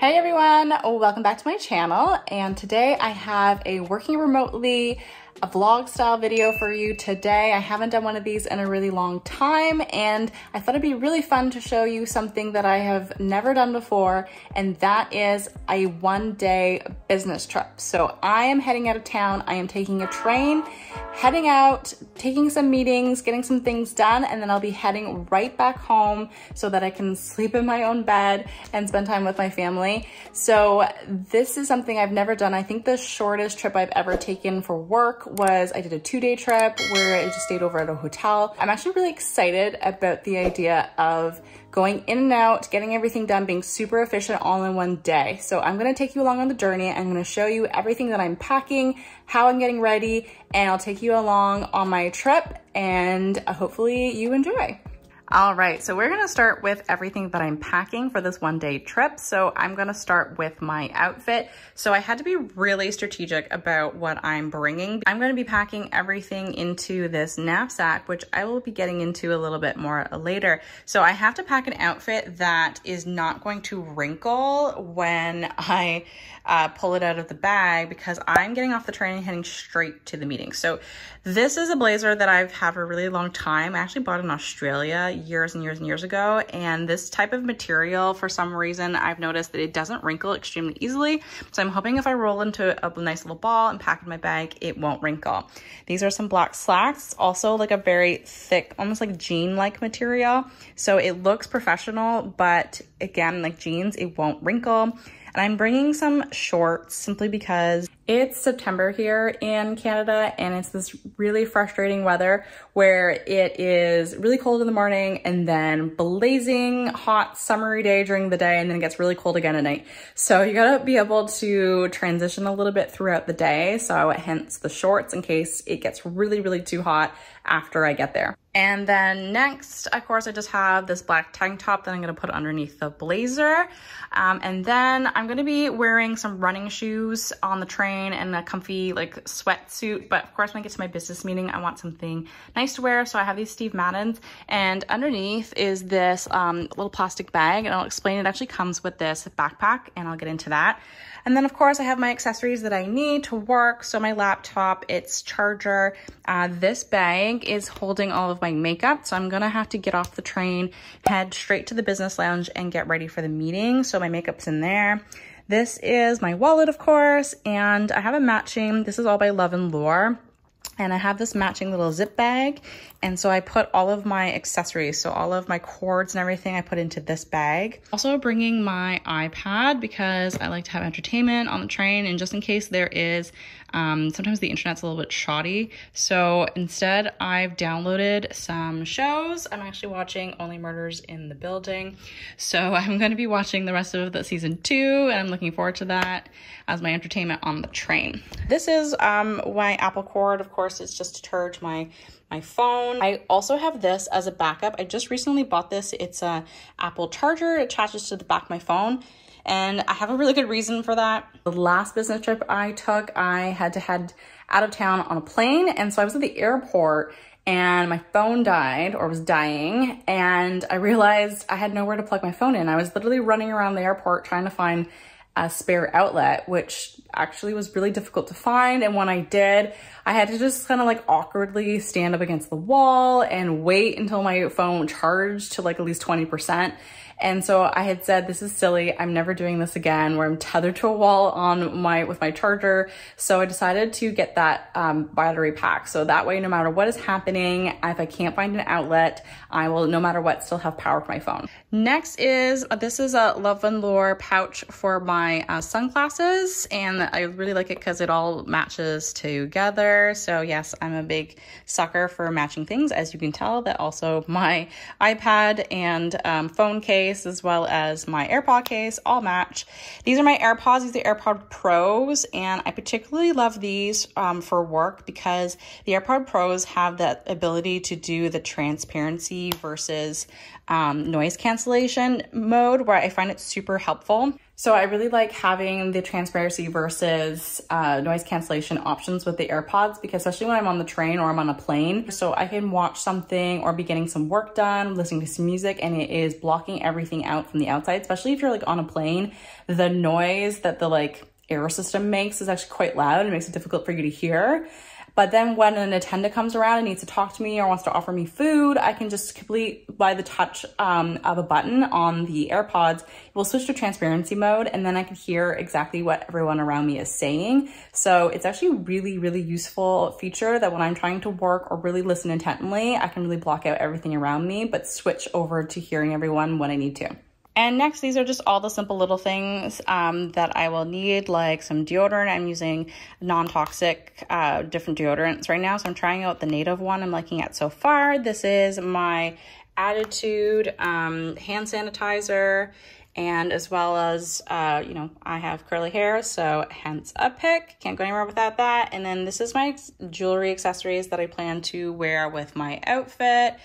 Hey everyone, welcome back to my channel. And today I have a working remotely, a vlog style video for you today. I haven't done one of these in a really long time, and I thought it'd be really fun to show you something that I have never done before, and that is a one-day business trip. So I am heading out of town. I am taking a train, heading out, taking some meetings, getting some things done, and then I'll be heading right back home so that I can sleep in my own bed and spend time with my family. So this is something I've never done. I think the shortest trip I've ever taken for work was I did a 2-day trip where I just stayed over at a hotel. I'm actually really excited about the idea of going in and out, getting everything done, being super efficient all in one day. So I'm gonna take you along on the journey. I'm gonna show you everything that I'm packing, how I'm getting ready, and I'll take you along on my trip, and hopefully you enjoy. All right, so we're gonna start with everything that I'm packing for this one-day trip. So I'm gonna start with my outfit. So I had to be really strategic about what I'm bringing. I'm gonna be packing everything into this knapsack, which I will be getting into a little bit more later. So I have to pack an outfit that is not going to wrinkle when I pull it out of the bag, because I'm getting off the train and heading straight to the meeting. So this is a blazer that I've had for a really long time. I actually bought it in Australia years and years and years ago. And this type of material, for some reason, I've noticed that it doesn't wrinkle extremely easily. So I'm hoping if I roll into a nice little ball and pack in my bag, it won't wrinkle. These are some black slacks, also like a very thick, almost like jean-like material. So it looks professional, but again, like jeans, it won't wrinkle. And I'm bringing some shorts simply because it's September here in Canada, and it's this really frustrating weather where it is really cold in the morning and then blazing hot summery day during the day, and then it gets really cold again at night. So you gotta be able to transition a little bit throughout the day. So hence the shorts in case it gets really, really too hot after I get there. And then next, of course, I just have this black tank top that I'm gonna put underneath the blazer. And then I'm gonna be wearing some running shoes on the train and a comfy like sweatsuit. But of course, when I get to my business meeting, I want something nice to wear. So I have these Steve Maddens, and underneath is this little plastic bag, and I'll explain. It actually comes with this backpack, and I'll get into that. And then of course I have my accessories that I need to work. So my laptop, its charger, this bag is holding all of my makeup. So I'm gonna have to get off the train, head straight to the business lounge and get ready for the meeting. So my makeup's in there. This is my wallet, of course, and I have a matching, this is all by Love and Lore. And I have this matching little zip bag. And so I put all of my accessories, so all of my cords and everything I put into this bag. Also bringing my iPad because I like to have entertainment on the train, and just in case there is, sometimes the internet's a little bit shoddy. So instead I've downloaded some shows. I'm actually watching Only Murders in the Building. So I'm gonna be watching the rest of the season 2, and I'm looking forward to that as my entertainment on the train. This is my Apple cord. Of course, it's just to charge my phone. I also have this as a backup. I just recently bought this. It's a Apple charger. It attaches to the back of my phone, and I have a really good reason for that. The last business trip I took, I had to head out of town on a plane, and so I was at the airport and my phone died, or was dying, and I realized I had nowhere to plug my phone in. I was literally running around the airport trying to find a spare outlet, which actually was really difficult to find. And when I did, I had to just kind of like awkwardly stand up against the wall and wait until my phone charged to like at least 20%. And so I had said, this is silly. I'm never doing this again, where I'm tethered to a wall with my charger. So I decided to get that battery pack. So that way, no matter what is happening, if I can't find an outlet, I will, no matter what, still have power for my phone. Next is, this is a Love and Lore pouch for my sunglasses. And I really like it because it all matches together. So yes, I'm a big sucker for matching things, as you can tell. That also my iPad and phone case, as well as my AirPod case, all match. These are my AirPods. These are AirPod Pros, and I particularly love these for work because the AirPod Pros have that ability to do the transparency versus noise cancellation mode, where I find it super helpful. So I really like having the transparency versus noise cancellation options with the AirPods, because especially when I'm on the train or I'm on a plane, so I can watch something or be getting some work done, listening to some music, and it is blocking everything out from the outside, especially if you're like on a plane. The noise that the like air system makes is actually quite loud and makes it difficult for you to hear. But then when an attendant comes around and needs to talk to me or wants to offer me food, I can just complete by the touch of a button on the AirPods. It will switch to transparency mode, and then I can hear exactly what everyone around me is saying. So it's actually a really, really useful feature that when I'm trying to work or really listen intently, I can really block out everything around me, but switch over to hearing everyone when I need to. And next, these are just all the simple little things that I will need, like some deodorant. I'm using non-toxic different deodorants right now. So I'm trying out the native one I'm liking it so far. This is my Attitude hand sanitizer, and as well as, you know, I have curly hair, so hence a pick. Can't go anywhere without that. And then this is my jewelry accessories that I plan to wear with my outfit.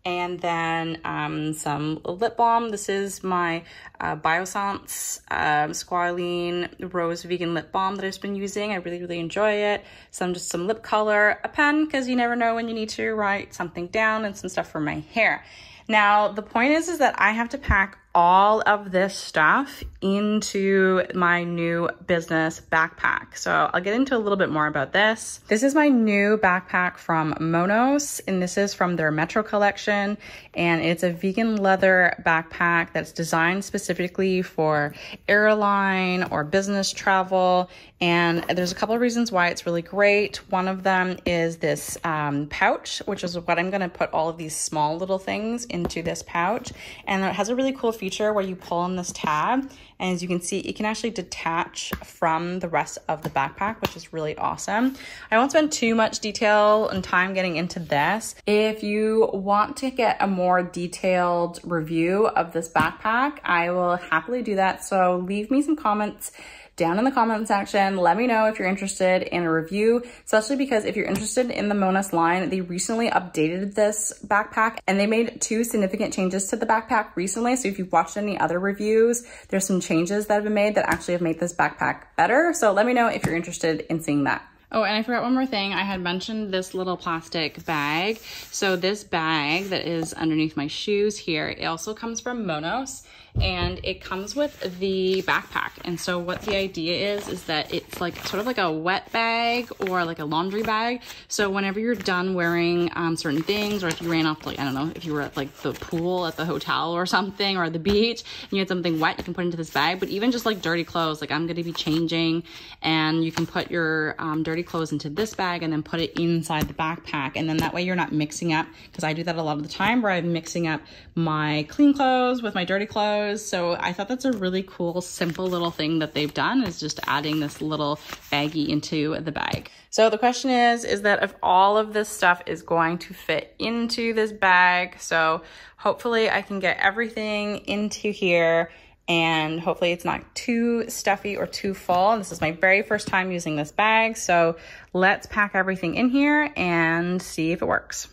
And then some lip balm. This is my Biossance Squalene Rose Vegan Lip Balm that I've been using. I really, really enjoy it. Just some lip color, a pen, because you never know when you need to write something down, and some stuff for my hair. Now, the point is that I have to pack all of this stuff into my new business backpack. So I'll get into a little bit more about this. This is my new backpack from Monos, and this is from their Metro collection. And it's a vegan leather backpack that's designed specifically for airline or business travel. And there's a couple of reasons why it's really great. One of them is this pouch, which is what I'm gonna put all of these small little things into this pouch. And it has a really cool feature where you pull on this tab, and as you can see, it can actually detach from the rest of the backpack, which is really awesome. I won't spend too much detail and time getting into this. If you want to get a more detailed review of this backpack, I will happily do that. So leave me some comments down in the comment section. Let me know if you're interested in a review, especially because if you're interested in the Monos line, they recently updated this backpack and they made 2 significant changes to the backpack recently. So if you've watched any other reviews, there's some changes that have been made that actually have made this backpack better. So let me know if you're interested in seeing that. Oh, and I forgot one more thing. I had mentioned this little plastic bag. So this bag that is underneath my shoes here, it also comes from Monos, and it comes with the backpack. And so what the idea is that it's like sort of like a wet bag or like a laundry bag. So whenever you're done wearing certain things, or if you ran off, like, I don't know, if you were at like the pool at the hotel or something, or the beach, and you had something wet, you can put into this bag. But even just like dirty clothes, like I'm gonna be changing, and you can put your dirty clothes into this bag and then put it inside the backpack. And then that way you're not mixing up, because I do that a lot of the time where I'm mixing up my clean clothes with my dirty clothes. So I thought that's a really cool, simple little thing that they've done, is just adding this little baggie into the bag. So the question is that if all of this stuff is going to fit into this bag. So hopefully I can get everything into here, and hopefully it's not too stuffy or too full. This is my very first time using this bag. So let's pack everything in here and see if it works.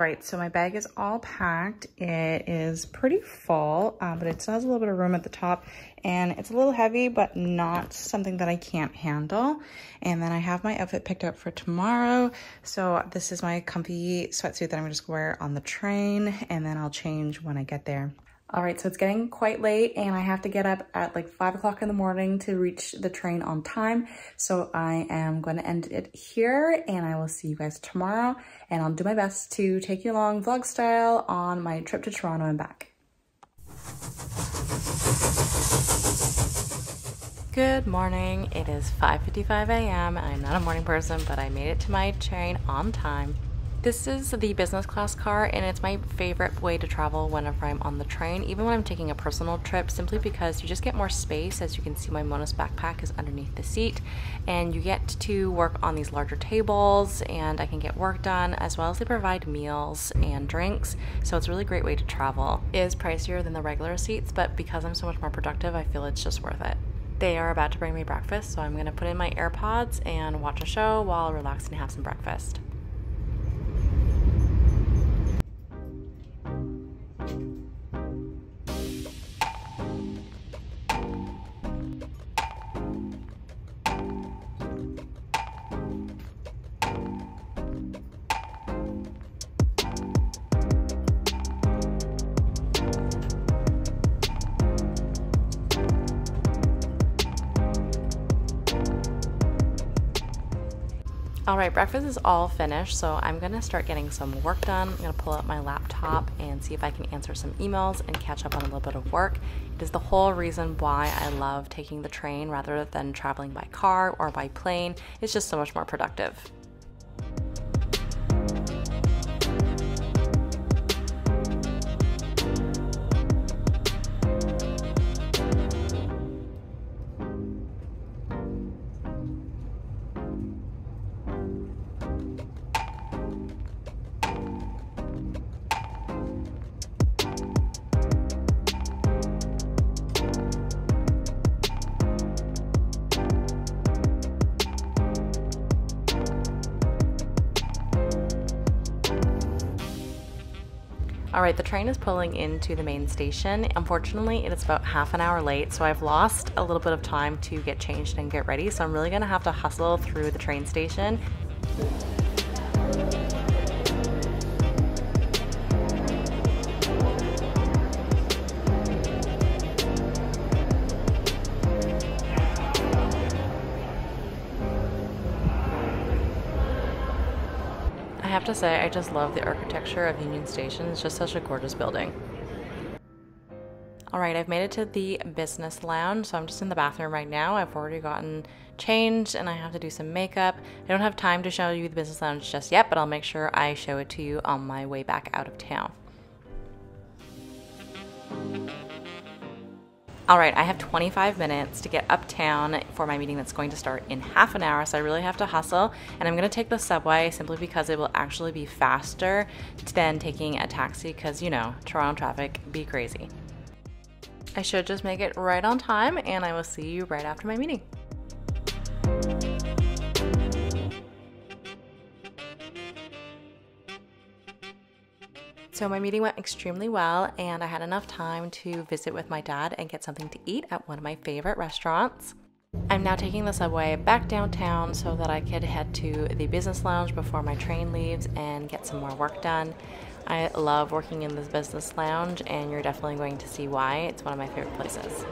right, so my bag is all packed. It is pretty full, but it still has a little bit of room at the top, and it's a little heavy, but not something that I can't handle. And then I have my outfit picked up for tomorrow. So this is my comfy sweatsuit that I'm gonna just wear on the train, and then I'll change when I get there. All right, so it's getting quite late and I have to get up at like 5 o'clock in the morning to reach the train on time. So I am going to end it here and I will see you guys tomorrow. And I'll do my best to take you along vlog style on my trip to Toronto and back. Good morning. It is 5:55 a.m. I'm not a morning person, but I made it to my train on time. This is the business class car and it's my favorite way to travel whenever I'm on the train, even when I'm taking a personal trip, simply because you just get more space. As you can see, my Monos backpack is underneath the seat and you get to work on these larger tables and I can get work done, as well as they provide meals and drinks. So it's a really great way to travel. It is pricier than the regular seats, but because I'm so much more productive, I feel it's just worth it. They are about to bring me breakfast, so I'm going to put in my AirPods and watch a show while relaxing and have some breakfast. All right, breakfast is all finished, so I'm gonna start getting some work done. I'm gonna pull out my laptop and see if I can answer some emails and catch up on a little bit of work. It is the whole reason why I love taking the train rather than traveling by car or by plane. It's just so much more productive. All right, the train is pulling into the main station. Unfortunately, it is about half an hour late, so I've lost a little bit of time to get changed and get ready. So I'm really gonna have to hustle through the train station. I have to say, I just love the architecture of Union Station. It's just such a gorgeous building. All right, I've made it to the business lounge, so I'm just in the bathroom right now. I've already gotten changed and I have to do some makeup. I don't have time to show you the business lounge just yet, but I'll make sure I show it to you on my way back out of town. All right, I have 25 minutes to get uptown for my meeting that's going to start in half an hour, so I really have to hustle. And I'm gonna take the subway simply because it will actually be faster than taking a taxi because, you know, Toronto traffic be crazy. I should just make it right on time and I will see you right after my meeting. So my meeting went extremely well and I had enough time to visit with my dad and get something to eat at one of my favorite restaurants. I'm now taking the subway back downtown so that I could head to the business lounge before my train leaves and get some more work done. I love working in this business lounge and you're definitely going to see why. It's one of my favorite places.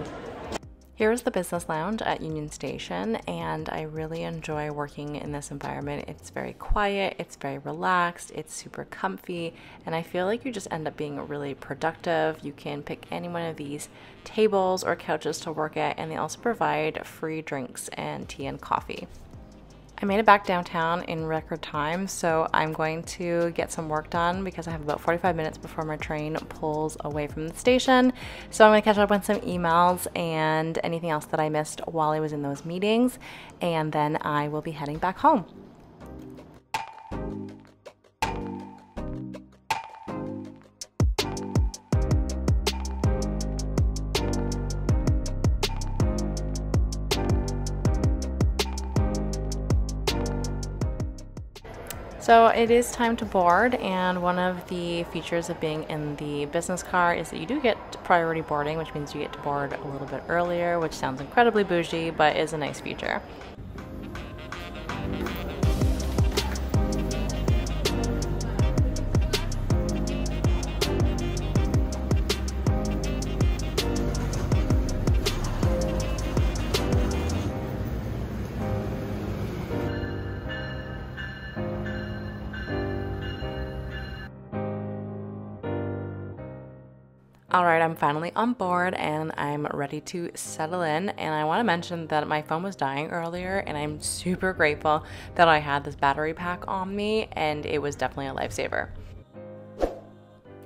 Here is the business lounge at Union Station and I really enjoy working in this environment. It's very quiet, it's very relaxed, it's super comfy, and I feel like you just end up being really productive. You can pick any one of these tables or couches to work at, and they also provide free drinks and tea and coffee. I made it back downtown in record time, so I'm going to get some work done because I have about 45 minutes before my train pulls away from the station. So I'm going to catch up on some emails and anything else that I missed while I was in those meetings, and then I will be heading back home. So it is time to board, and one of the features of being in the business car is that you do get priority boarding, which means you get to board a little bit earlier, which sounds incredibly bougie, but is a nice feature. All right, I'm finally on board and I'm ready to settle in. And I want to mention that my phone was dying earlier, and I'm super grateful that I had this battery pack on me, and it was definitely a lifesaver.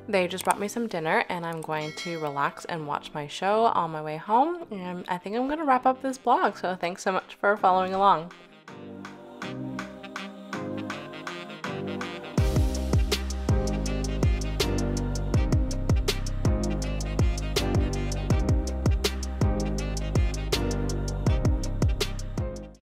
They just brought me some dinner, and I'm going to relax and watch my show on my way home. And I think I'm going to wrap up this vlog, so thanks so much for following along.